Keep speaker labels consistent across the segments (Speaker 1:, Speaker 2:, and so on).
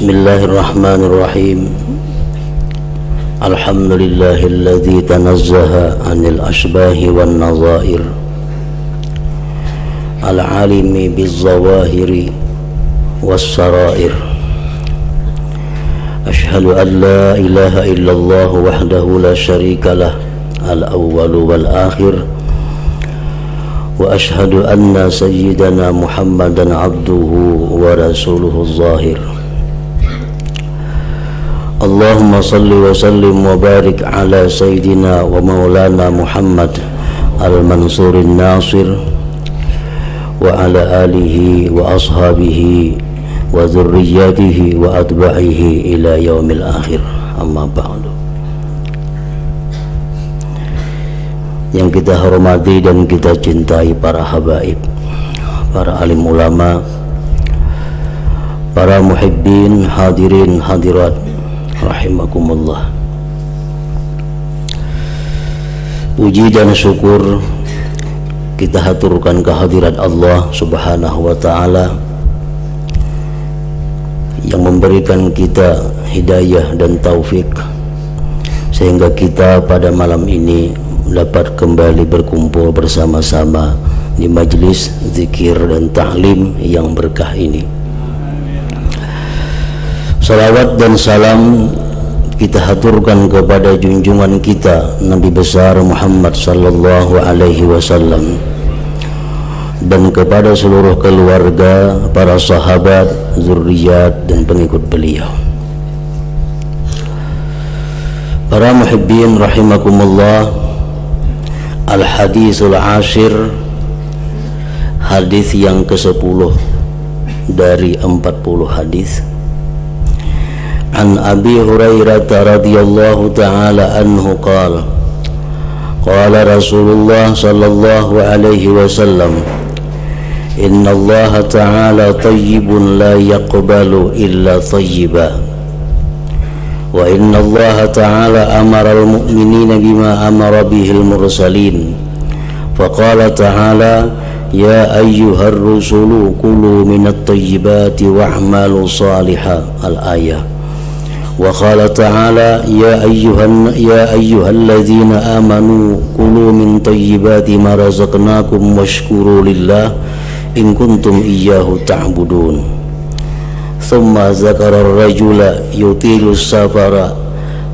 Speaker 1: Bismillahirrahmanirrahim. Alhamdulillahilladzi tanazzaha 'anil asbahi wan nazair, al-alimi biz-zawahiri was-sarair. Ashhadu an la ilaha illallah wahdahu la syarikalah, al-awwalu wal-akhir. Wa ashhadu anna sayyidana Muhammadan abduhu wa rasuluhu az-zahir. Allahumma salli wa sallim wa barik ala sayyidina wa maulana Muhammad al-mansurin nasir wa ala alihi wa ashabihi wa dhurriyyatihi wa atba'ihi ila yaumil akhir. Amma ba'du. Yang kita hormati dan kita cintai para habaib, para alim ulama, para muhibbin, hadirin hadirat rahimakumullah. Puji dan syukur kita haturkan kehadirat Allah subhanahu wa ta'ala yang memberikan kita hidayah dan taufik sehingga kita pada malam ini dapat kembali berkumpul bersama-sama di majlis zikir dan ta'lim yang berkah ini. Salawat dan salam kita haturkan kepada junjungan kita Nabi besar Muhammad sallallahu alaihi wasallam dan kepada seluruh keluarga, para sahabat, zuriat dan pengikut beliau. Para muhibbin rahimakumullah, al-hadisul ashir, hadis yang ke-10 dari 40 hadis. An Abi Hurairah radhiyallahu ta'ala anhu qala qala Rasulullah sallallahu alaihi wasallam, inna Allah ta'ala tayyibun la yaqbalu illa tayyiba wa inna Allah ta'ala amara al-mu'minina bima amara bihil mursalin faqala ta'ala ya ayyuhar rusulu kulu minat tayyibati wa'malu salihah. Al-ayah. Wa qala ta'ala ya ayyuhalladzina amanu kulu min tayyibati ma razaqnakum washkuru lillah in kuntum iyyahu ta'budun. Thumma zakara ar-rajula yutilu safara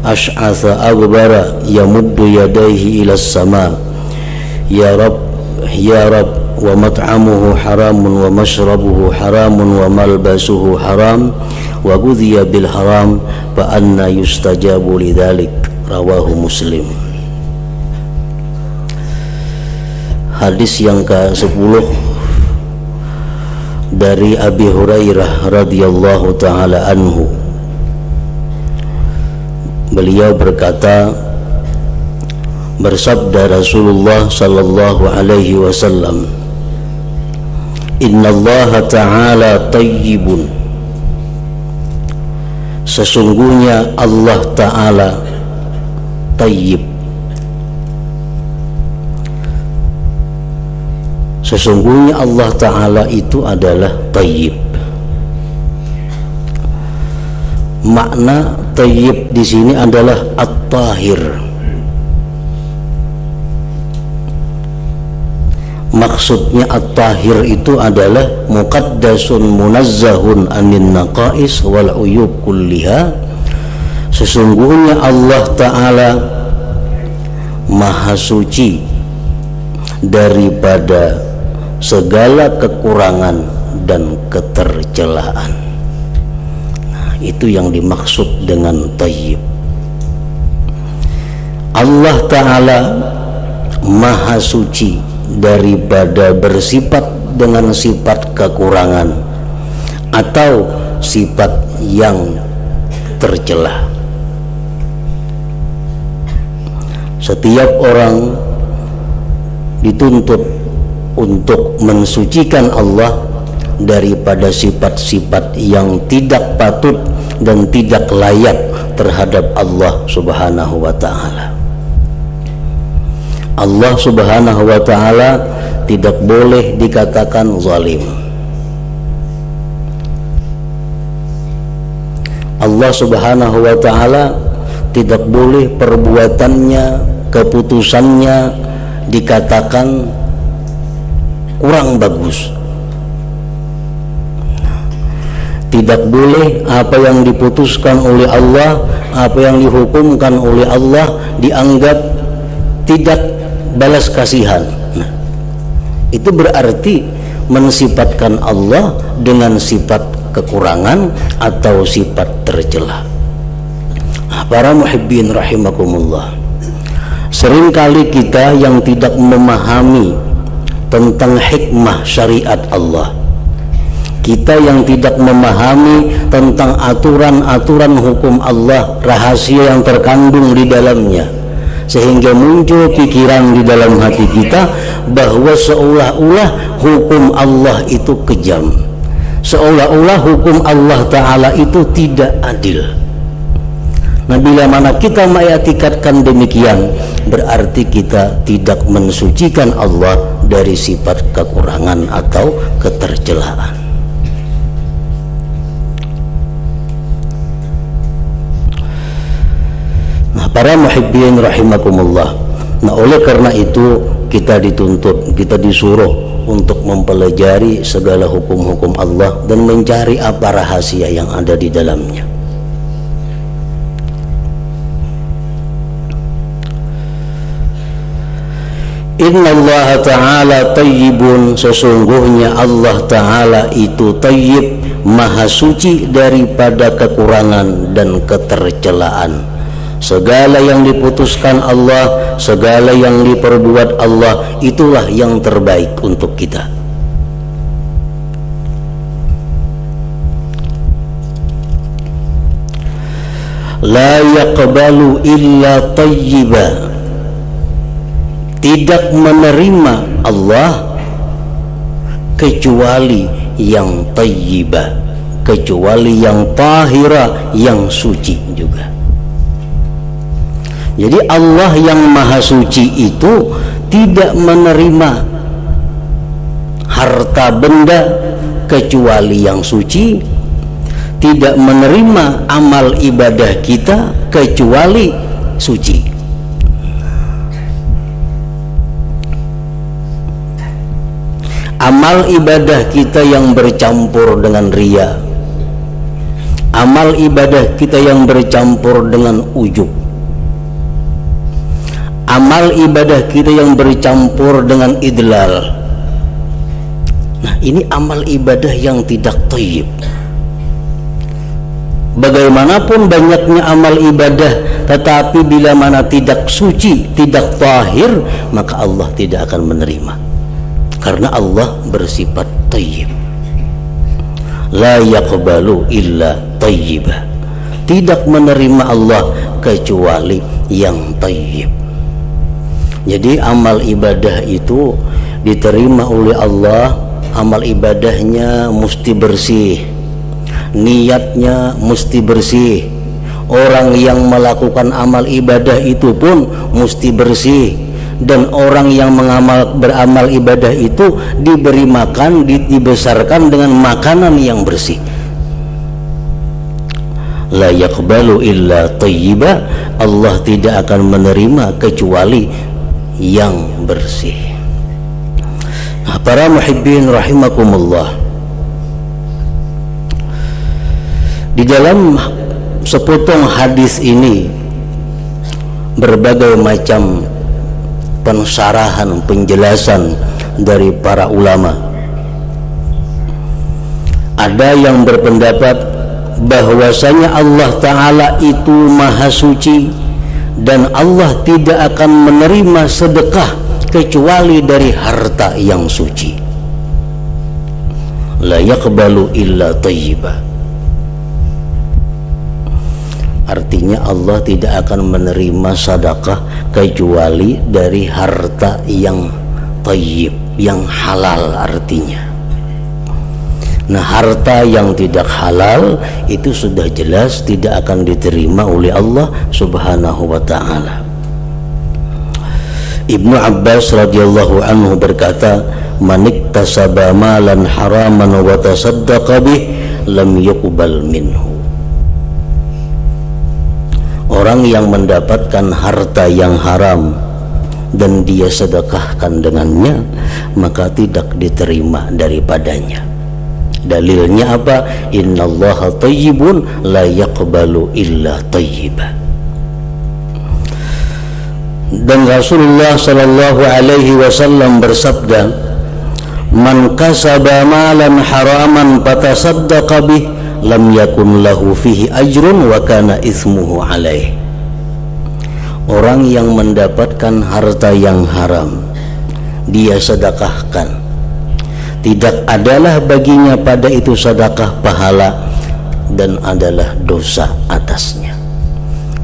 Speaker 1: ash'atha aghbara yamuddu yadayhi ila as-sama ya rab wa mat'amuhu haramun wa mashrabuhu haramun wa malbasuhu haram wa ghudhiya bil haram fa anna yustajabu lidzalik. Rawahu Muslim. Hadis yang ke-10 dari Abi Hurairah radhiyallahu ta'ala anhu. Beliau berkata, bersabda Rasulullah sallallahu alaihi wasallam, innallaha ta'ala tayyibun, sesungguhnya Allah ta'ala tayyib, sesungguhnya Allah ta'ala itu adalah tayyib. Makna tayyib di sini adalah at-tahir. Maksudnya at-tahir itu adalah muqaddasun munazzahun anin naqais wal uyub kulliha. Sesungguhnya Allah ta'ala maha suci daripada segala kekurangan dan ketercelaan. Nah, itu yang dimaksud dengan tayyib. Allah ta'ala maha suci daripada bersifat dengan sifat kekurangan atau sifat yang tercela. Setiap orang dituntut untuk mensucikan Allah daripada sifat-sifat yang tidak patut dan tidak layak terhadap Allah subhanahu wa ta'ala. Allah subhanahu wa ta'ala tidak boleh dikatakan zalim. Allah Subhanahu wa ta'ala tidak boleh perbuatannya, keputusannya dikatakan kurang bagus. Tidak boleh apa yang diputuskan oleh Allah, apa yang dihukumkan oleh Allah dianggap tidak balas kasihan. Nah, itu berarti mensifatkan Allah dengan sifat kekurangan atau sifat tercela. Nah, para muhibbin rahimakumullah, seringkali kita yang tidak memahami tentang hikmah syariat Allah, kita yang tidak memahami tentang aturan-aturan hukum Allah, rahasia yang terkandung di dalamnya, sehingga muncul pikiran di dalam hati kita bahwa seolah-olah hukum Allah itu kejam, seolah-olah hukum Allah Ta'ala itu tidak adil. Nah, bila mana kita mengitikadkan demikian, berarti kita tidak mensucikan Allah dari sifat kekurangan atau ketercelaan. Nah, para muhibbin rahimakumullah, nah oleh karena itu kita dituntut, kita disuruh untuk mempelajari segala hukum-hukum Allah dan mencari apa rahasia yang ada di dalamnya. Inna Allah Ta'ala tayyibun, sesungguhnya Allah Ta'ala itu tayyib, maha suci daripada kekurangan dan ketercelaan. Segala yang diputuskan Allah, segala yang diperbuat Allah, itulah yang terbaik untuk kita. La yaqbalu illa tayyiba, tidak menerima Allah kecuali yang tayyibah, kecuali yang tahira, yang suci juga. Jadi Allah yang maha suci itu tidak menerima harta benda kecuali yang suci, tidak menerima amal ibadah kita kecuali suci. Amal ibadah kita yang bercampur dengan riya, amal ibadah kita yang bercampur dengan ujub, amal ibadah kita yang bercampur dengan idlal, nah ini amal ibadah yang tidak thayyib. Bagaimanapun banyaknya amal ibadah, tetapi bila mana tidak suci, tidak tahir, maka Allah tidak akan menerima, karena Allah bersifat thayyib. La yaqbalu illa thayyibah, tidak menerima Allah kecuali yang thayyib. Jadi amal ibadah itu diterima oleh Allah, amal ibadahnya mesti bersih, niatnya mesti bersih. Orang yang melakukan amal ibadah itu pun mesti bersih, dan orang yang beramal ibadah itu diberi makan, dibesarkan dengan makanan yang bersih. La yaqbalu illa thayyibah, Allah tidak akan menerima kecuali yang bersih. Nah, para muhibbin rahimakumullah, di dalam sepotong hadis ini berbagai macam pensarahan, penjelasan dari para ulama. Ada yang berpendapat bahwasanya Allah Ta'ala itu maha suci dan Allah tidak akan menerima sedekah kecuali dari harta yang suci. La yaqbalu illa thayyibah, artinya Allah tidak akan menerima sedekah kecuali dari harta yang thayyib, yang halal artinya. Nah, harta yang tidak halal itu sudah jelas tidak akan diterima oleh Allah Subhanahu wa ta'ala. Ibnu Abbas radhiyallahu anhu berkata, "Man iktasaba malan haraman wa tasaddaqa bih lam yuqbal minhu." Orang yang mendapatkan harta yang haram dan dia sedekahkan dengannya, maka tidak diterima daripadanya. Dalilnya apa? Innallaha thayyibun la yaqbalu illa thayyiba. Dan Rasulullah sallallahu alaihi wasallam bersabda, man kasaba malan haraman fatasaddaqa bih lam yakun lahu fihi ajrun wa kana itsmuhu alaih. Orang yang mendapatkan harta yang haram, dia sedekahkan, tidak adalah baginya pada itu sedekah pahala dan adalah dosa atasnya.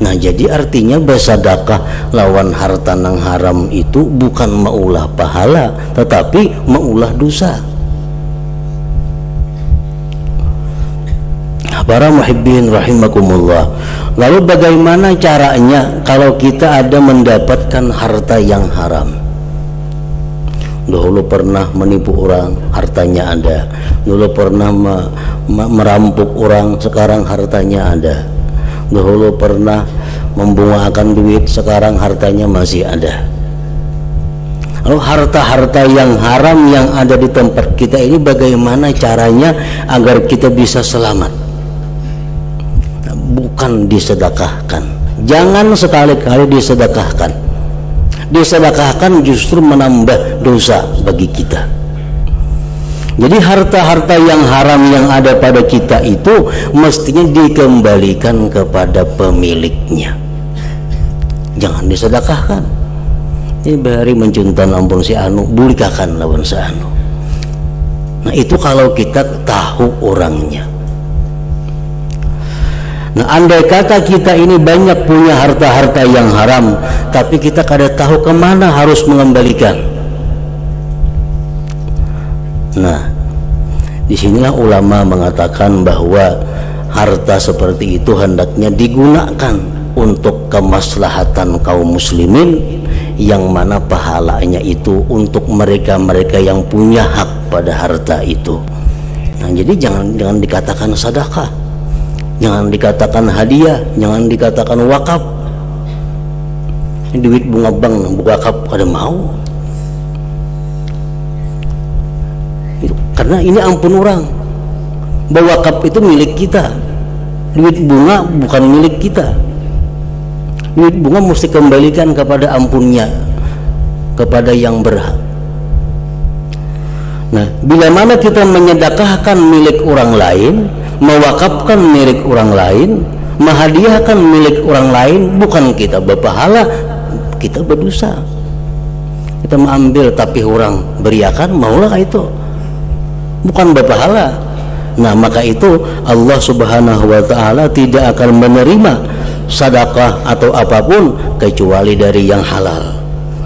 Speaker 1: Nah, jadi artinya bersedekah lawan harta nang haram itu bukan maulah pahala, tetapi maulah dosa. Para muhibbin rahimakumullah, lalu bagaimana caranya kalau kita ada mendapatkan harta yang haram? Dahulu pernah menipu orang, hartanya ada. Dulu pernah merampok orang, sekarang hartanya ada. Dahulu pernah membungakan duit, sekarang hartanya masih ada. Lalu harta-harta yang haram yang ada di tempat kita ini bagaimana caranya agar kita bisa selamat? Bukan disedekahkan. Jangan sekali-kali disedekahkan. Disedekahkan justru menambah dosa bagi kita. Jadi harta-harta yang haram yang ada pada kita itu mestinya dikembalikan kepada pemiliknya. Jangan disedekahkan. Ini bari mencuntan ampun si anu, bulikakan lawan si anu. Nah, itu kalau kita tahu orangnya. Nah, andai kata kita ini banyak punya harta-harta yang haram, tapi kita kada tahu kemana harus mengembalikan. Nah, disinilah ulama mengatakan bahwa harta seperti itu hendaknya digunakan untuk kemaslahatan kaum muslimin, yang mana pahalanya itu untuk mereka-mereka yang punya hak pada harta itu. Nah, jadi jangan dikatakan sedekah, jangan dikatakan hadiah, jangan dikatakan wakaf. Duit bunga bank wakaf kada mau. Karena ini ampun orang. Wakaf itu milik kita. Duit bunga bukan milik kita. Duit bunga mesti kembalikan kepada ampunnya, kepada yang berhak. Nah, bila mana kita menyedekahkan milik orang lain, mewakafkan milik orang lain, menghadiahkan milik orang lain, bukan kita berpahala, kita berdosa. Kita mengambil tapi orang beriakan, maulah itu, bukan berpahala. Nah, maka itu Allah Subhanahu wa ta'ala tidak akan menerima sedekah atau apapun kecuali dari yang halal.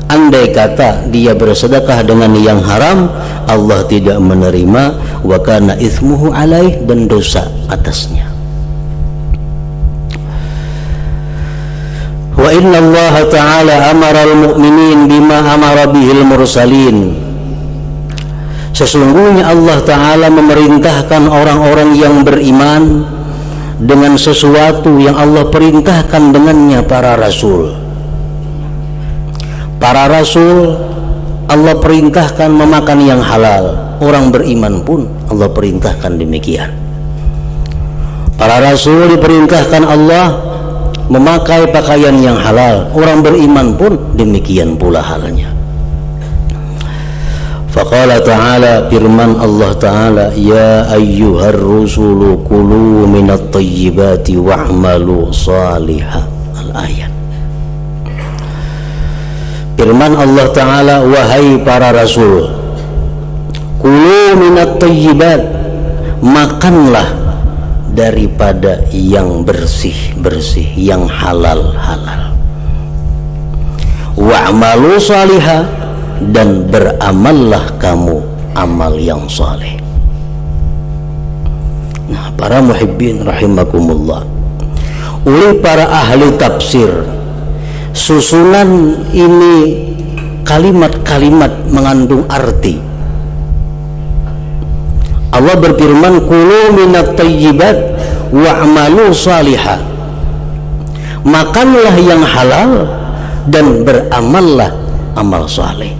Speaker 1: Andai kata dia bersedekah dengan yang haram, Allah tidak menerima, wa kana itsmuhu alaih, dan dosa atasnya. Wa inna Allah ta'ala amara al-mu'minin bima amara bihil mursalin. Sesungguhnya Allah Ta'ala memerintahkan orang-orang yang beriman dengan sesuatu yang Allah perintahkan dengannya para rasul. Para rasul Allah perintahkan memakan yang halal. Orang beriman pun Allah perintahkan demikian. Para rasul diperintahkan Allah memakai pakaian yang halal. Orang beriman pun demikian pula halnya. Faqala ta'ala, firman Allah Ta'ala, ya ayyuhar rusulu kulu minat tayyibati wa'malu salihah. Al-ayat. Firman Allah Ta'ala, wahai para rasul, kulu minat tayyibat, makanlah daripada yang bersih-bersih, yang halal-halal. Wa'malu salihah, dan beramallah kamu amal yang saleh. Nah, para muhibbin rahimakumullah, oleh para ahli tafsir, susunan ini kalimat-kalimat mengandung arti. Allah berfirman, kulu minat tayyibat wa'malu salihah, makanlah yang halal dan beramallah amal saleh.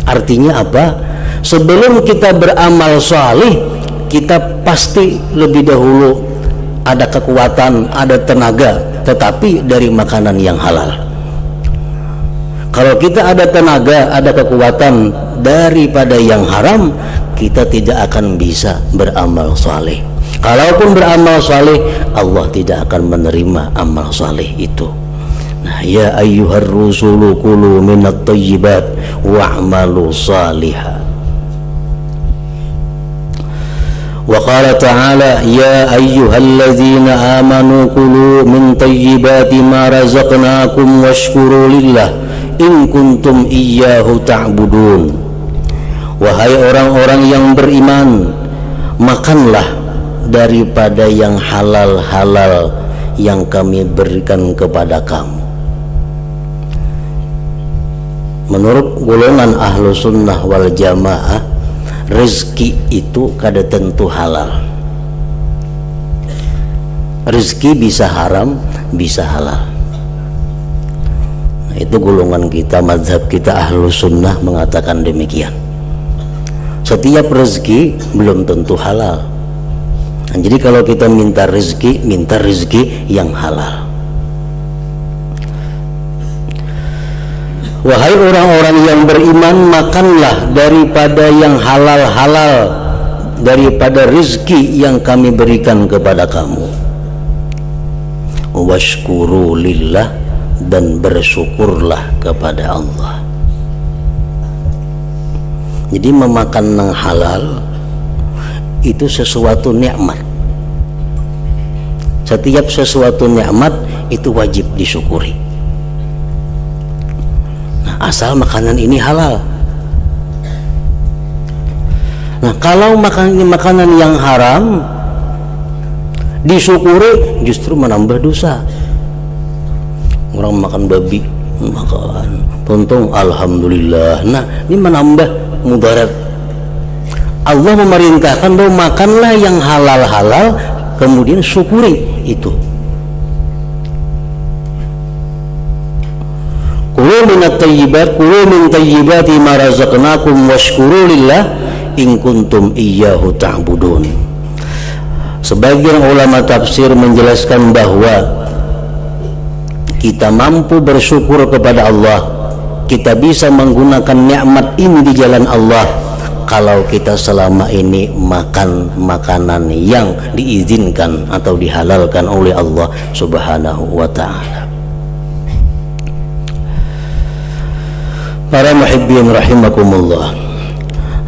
Speaker 1: Artinya apa? Sebelum kita beramal saleh, kita pasti lebih dahulu ada kekuatan, ada tenaga, tetapi dari makanan yang halal. Kalau kita ada tenaga, ada kekuatan daripada yang haram, kita tidak akan bisa beramal saleh. Kalaupun beramal saleh, Allah tidak akan menerima amal saleh itu. Nah, ya ayyuhar rusulu kulu minat thayyibat wa'malu salihah. Wa qala ta'ala ya ayyuhalladzina amanu kulu min thayyibati ma razaqnakum washkuru lillah in kuntum iyyahu ta'budun. Wahai orang-orang yang beriman, makanlah daripada yang halal-halal yang kami berikan kepada kamu. Menurut golongan ahlu sunnah wal jamaah, rezeki itu kada tentu halal. Rezeki bisa haram, bisa halal. Nah, itu golongan kita, mazhab kita ahlu sunnah mengatakan demikian. Setiap rezeki belum tentu halal. Nah, jadi kalau kita minta rezeki yang halal. Wahai orang-orang yang beriman, makanlah daripada yang halal-halal, daripada rezeki yang kami berikan kepada kamu. Washkuru lillah, dan bersyukurlah kepada Allah. Jadi memakan yang halal itu sesuatu nikmat. Setiap sesuatu nikmat itu wajib disyukuri. Nah, asal makanan ini halal. Nah, kalau makanan yang haram disyukuri justru menambah dosa. Orang makan babi, makan tuntung, alhamdulillah. Nah, ini menambah mudarat. Allah memerintahkan bahwa makanlah yang halal-halal, kemudian syukuri itu. Kulu minat thayyibat, kulu min thayyibati ma razaqnakum washkuru lillah in kuntum iyyahu ta'budun. Sebagian ulama tafsir menjelaskan bahwa kita mampu bersyukur kepada Allah, kita bisa menggunakan nikmat ini di jalan Allah kalau kita selama ini makan makanan yang diizinkan atau dihalalkan oleh Allah Subhanahu wa ta'ala. Para muhibbin rahimakumullah,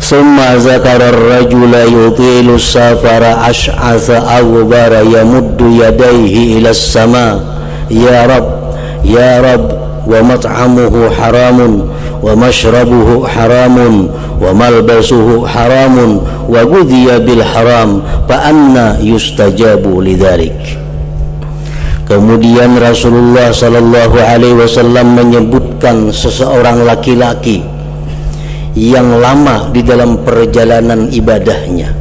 Speaker 1: summa zakara ar-rajula yutilu safara ash'atha aghbara yamuddu yadayhi ila as-sama ya Rab wa mat'amuhu haramun wa mashrabuhu haramun wa malbasuhu haramun wa ghudhiya bil haram fa anna yustajabu lidzalik. Kemudian Rasulullah sallallahu alaihi wasallam menyebutkan seseorang laki-laki yang lama di dalam perjalanan ibadahnya.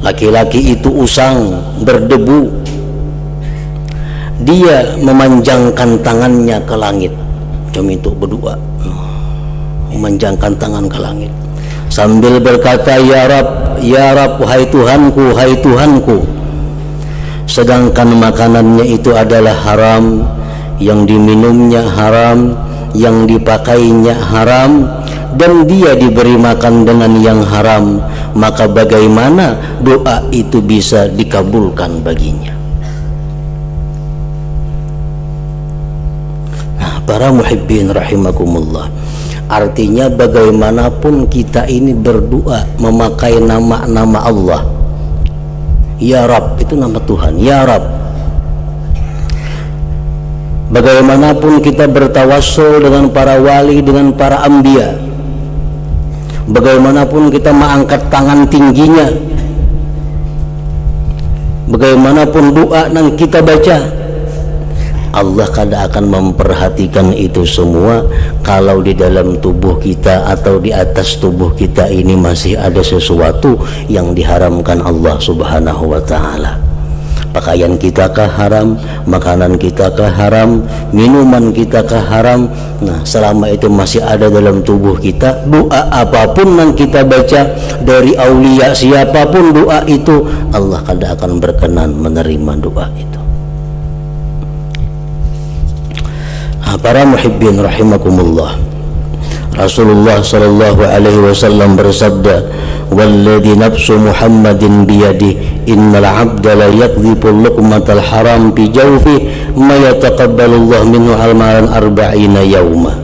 Speaker 1: Laki-laki itu usang, berdebu. Dia memanjangkan tangannya ke langit, cuma itu berdoa, memanjangkan tangan ke langit sambil berkata ya Rab, wahai Tuhanku, wahai Tuhanku. Sedangkan makanannya itu adalah haram, yang diminumnya haram, yang dipakainya haram, dan dia diberi makan dengan yang haram, maka bagaimana doa itu bisa dikabulkan baginya? Para muhibbin rahimakumullah, artinya bagaimanapun kita ini berdoa memakai nama-nama Allah. Ya Rab, itu nama Tuhan, ya Rab. Bagaimanapun kita bertawassul dengan para wali, dengan para anbiya, bagaimanapun kita mengangkat tangan tingginya, bagaimanapun doa yang kita baca, Allah kada akan memperhatikan itu semua kalau di dalam tubuh kita atau di atas tubuh kita ini masih ada sesuatu yang diharamkan Allah Subhanahu wa ta'ala. Pakaian kita kah haram, makanan kita kah haram, minuman kita kah haram. Nah, selama itu masih ada dalam tubuh kita, doa apapun yang kita baca dari aulia siapapun doa itu, Allah kada akan berkenan menerima doa itu. Nah, para muhibbin rahimakumullah, Rasulullah sallallahu alaihi wasallam bersabda, "Walladzi nafsu Muhammadin biyadihi, innal 'abda la yakdhibu luqmatal haram bi jawfi ma yataqabbalullah minhu almaran arba'ina yauma."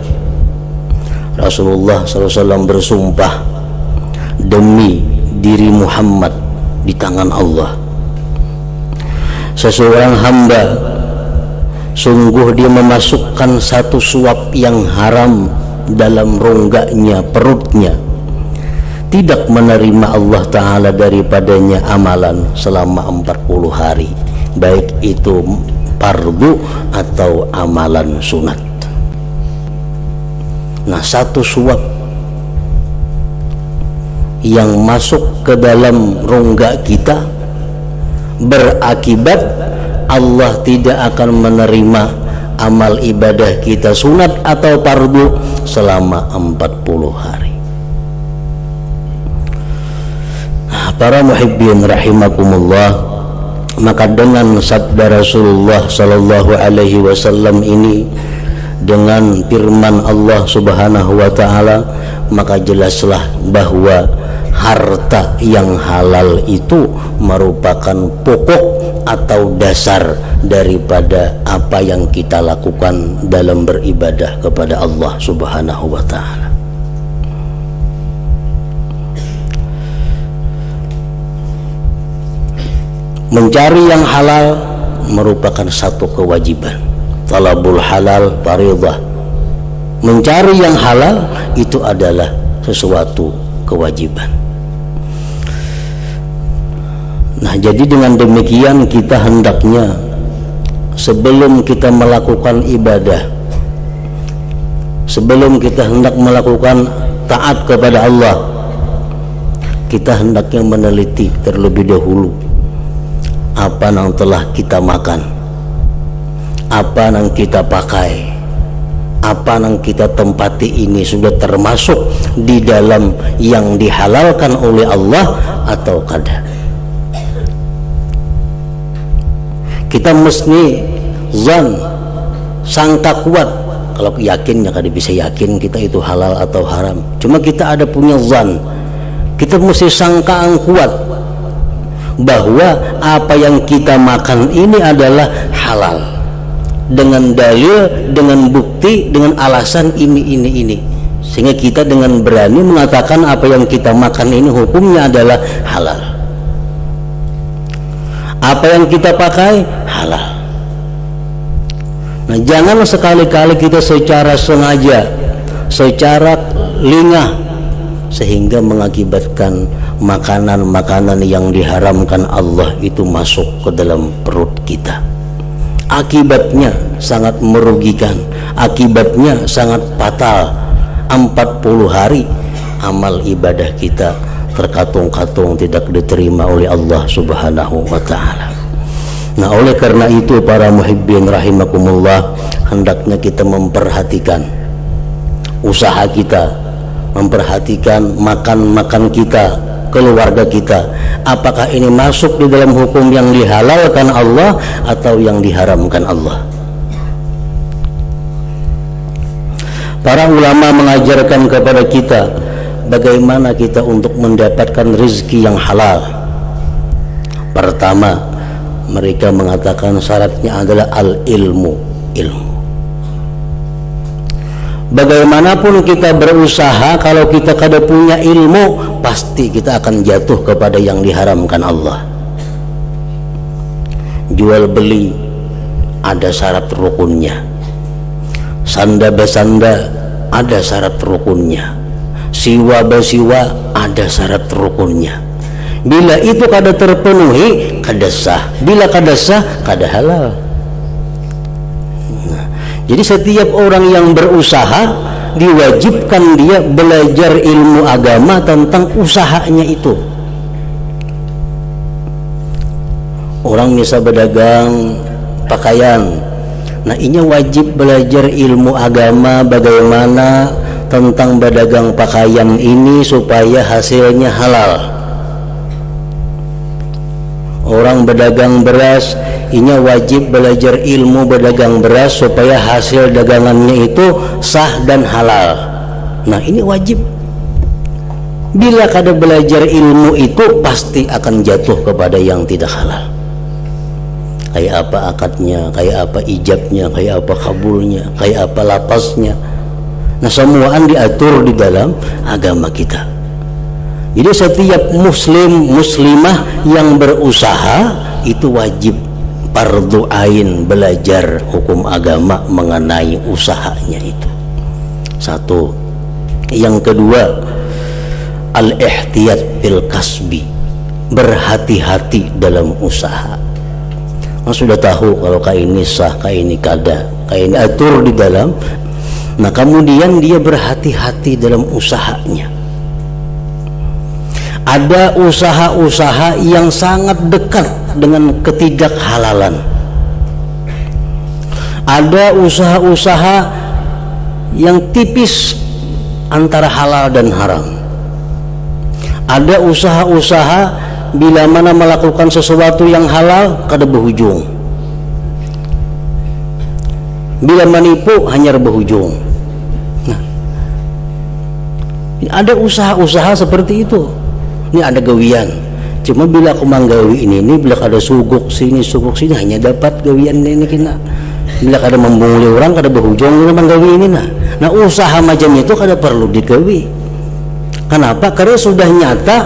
Speaker 1: Rasulullah sallallahu alaihi wasallam bersumpah, demi diri Muhammad di tangan Allah, seseorang hamba sungguh dia memasukkan satu suap yang haram dalam rongganya, perutnya, tidak menerima Allah Ta'ala daripadanya amalan selama 40 hari, baik itu fardu atau amalan sunat. Nah, satu suap yang masuk ke dalam rongga kita berakibat Allah tidak akan menerima amal ibadah kita sunat atau fardu selama 40 hari. Nah, para muhibbin rahimakumullah, maka dengan sabda Rasulullah sallallahu alaihi wasallam ini, dengan firman Allah Subhanahu wa taala, maka jelaslah bahwa harta yang halal itu merupakan pokok atau dasar daripada apa yang kita lakukan dalam beribadah kepada Allah Subhanahu wa taala. Mencari yang halal merupakan satu kewajiban. Talabul halal fardhah. Mencari yang halal itu adalah sesuatu kewajiban. Nah, jadi dengan demikian kita hendaknya sebelum kita melakukan ibadah, sebelum kita hendak melakukan taat kepada Allah, kita hendaknya meneliti terlebih dahulu apa yang telah kita makan, apa yang kita pakai, apa yang kita tempati ini sudah termasuk di dalam yang dihalalkan oleh Allah atau kada. Kita mesti zan, sangka kuat. Kalau yakinnya kada bisa yakin kita itu halal atau haram, cuma kita ada punya zan, kita mesti sangka yang kuat bahwa apa yang kita makan ini adalah halal, dengan dalil, dengan bukti, dengan alasan ini, sehingga kita dengan berani mengatakan apa yang kita makan ini hukumnya adalah halal. Apa yang kita pakai halal. Nah, jangan sekali-kali kita secara sengaja, secara lingah, sehingga mengakibatkan makanan-makanan yang diharamkan Allah itu masuk ke dalam perut kita. Akibatnya sangat merugikan, akibatnya sangat fatal. 40 hari amal ibadah kita terkatung-katung tidak diterima oleh Allah Subhanahu wa ta'ala. Nah, oleh karena itu para muhibbin rahimakumullah, hendaknya kita memperhatikan usaha kita, memperhatikan makan-makan kita, keluarga kita, apakah ini masuk di dalam hukum yang dihalalkan Allah atau yang diharamkan Allah. Para ulama mengajarkan kepada kita bagaimana kita untuk mendapatkan rezeki yang halal. Pertama, mereka mengatakan syaratnya adalah al-ilmu, ilmu. Bagaimanapun kita berusaha, kalau kita kada punya ilmu, pasti kita akan jatuh kepada yang diharamkan Allah. Jual beli ada syarat rukunnya, sanda besanda ada syarat rukunnya, siwa besiwa ada syarat rukunnya. Bila itu kada terpenuhi, kada sah. Bila kada sah, kada halal. Nah, jadi setiap orang yang berusaha diwajibkan dia belajar ilmu agama tentang usahanya itu. orang bisa berdagang pakaian. Nah, ini wajib belajar ilmu agama bagaimana tentang berdagang pakaian ini supaya hasilnya halal. Orang berdagang beras, ini wajib belajar ilmu berdagang beras supaya hasil dagangannya itu sah dan halal. Nah, ini wajib. Bila kada belajar ilmu itu pasti akan jatuh kepada yang tidak halal. Kayak apa akadnya, kayak apa ijabnya, kayak apa kabulnya, kayak apa lapasnya. Nah, semuaan diatur di dalam agama kita. Jadi setiap muslim muslimah yang berusaha itu wajib fardu ain belajar hukum agama mengenai usahanya itu. Satu. Yang kedua, al-ihtiyat bil kasbi, berhati-hati dalam usaha. Nah, sudah tahu kalau kayak ini sah, kayak ini kada, kayak ini atur di dalam. Nah, kemudian dia berhati-hati dalam usahanya. Ada usaha-usaha yang sangat dekat dengan ketidakhalalan. Ada usaha-usaha yang tipis antara halal dan haram. Ada usaha-usaha bila mana melakukan sesuatu yang halal kada berujung, bila menipu hanya berujung. Nah, ada usaha-usaha seperti itu. Ini ada gawian, cuma bila aku manggawi ini bila kada suguk sini hanya dapat gawian ini kena. Bila kada membungli orang kada berujung manggawi ini. Nah, usaha macam itu kada perlu digawi. Kenapa? Karena sudah nyata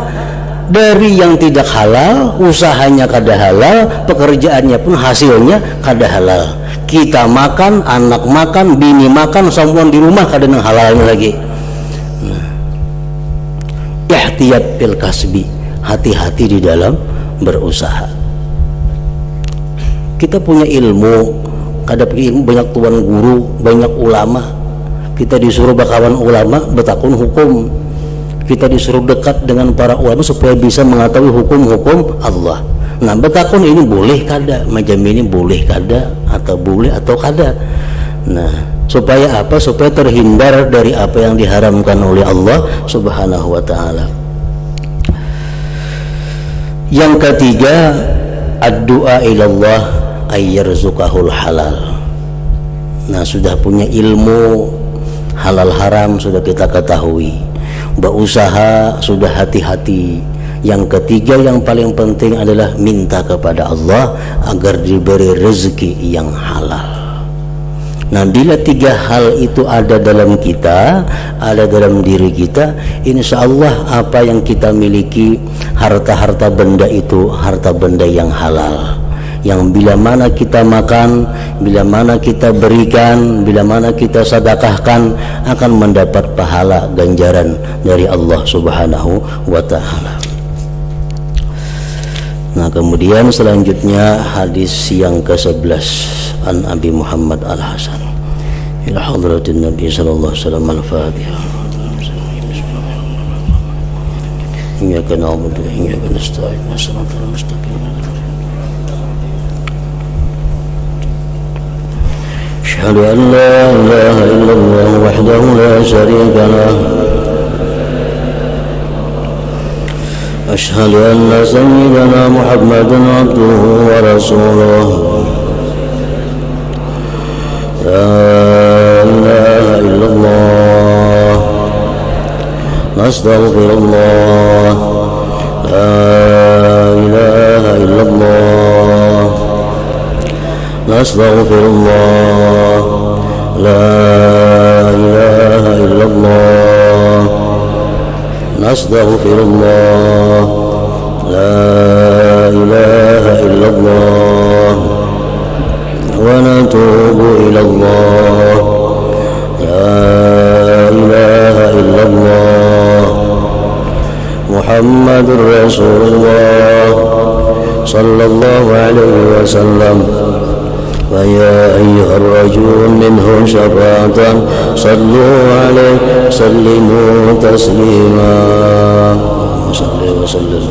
Speaker 1: dari yang tidak halal, usahanya kada halal, pekerjaannya pun hasilnya kada halal. Kita makan, anak makan, bini makan, semua di rumah kada nang halalnya lagi. Nah, ihtiyat bil kasbi, hati-hati di dalam berusaha. Kita punya ilmu, kada ilmu banyak tuan guru, banyak ulama. Kita disuruh bakawan ulama betakun hukum. Kita disuruh dekat dengan para ulama supaya bisa mengetahui hukum-hukum Allah. Nah, betakun ini boleh kada, macam ini boleh kada, atau boleh atau kada. Nah, supaya apa? Supaya terhindar dari apa yang diharamkan oleh Allah Subhanahu wa ta'ala. Yang ketiga, ad-du'a ilallah ayyarzuqahul halal. Nah, sudah punya ilmu halal haram sudah kita ketahui. Berusaha sudah hati-hati. Yang ketiga yang paling penting adalah minta kepada Allah agar diberi rezeki yang halal. Nah, bila tiga hal itu ada dalam kita, ada dalam diri kita, insya Allah apa yang kita miliki, harta-harta benda itu harta benda yang halal, yang bila mana kita makan, bila mana kita berikan, bila mana kita sedekahkan akan mendapat pahala ganjaran dari Allah Subhanahu wa ta'ala. Nah, kemudian selanjutnya hadis yang ke-11 an Abi Muhammad Al-Hasan ila hadratin Nabi sallallahu alaihi wasallam al-Fatihah. Iyyaka na'budu wa iyyaka nasta'in ihdinas mustaqim. أشهد أن لا إله إلا الله وحده لا شريك له أشهد أن سيدنا محمدا عبده ورسوله لا إله إلا الله نستغفر الله لا إله إلا الله نستغفر الله لا إله إلا الله نستغفر الله لا إله إلا الله ونتوب إلى الله لا إله إلا الله محمد رسول الله صلى الله عليه وسلم فيا أيها الرجل منهم شفاعة صلوا عليه سلموا تسليما صلى وسلم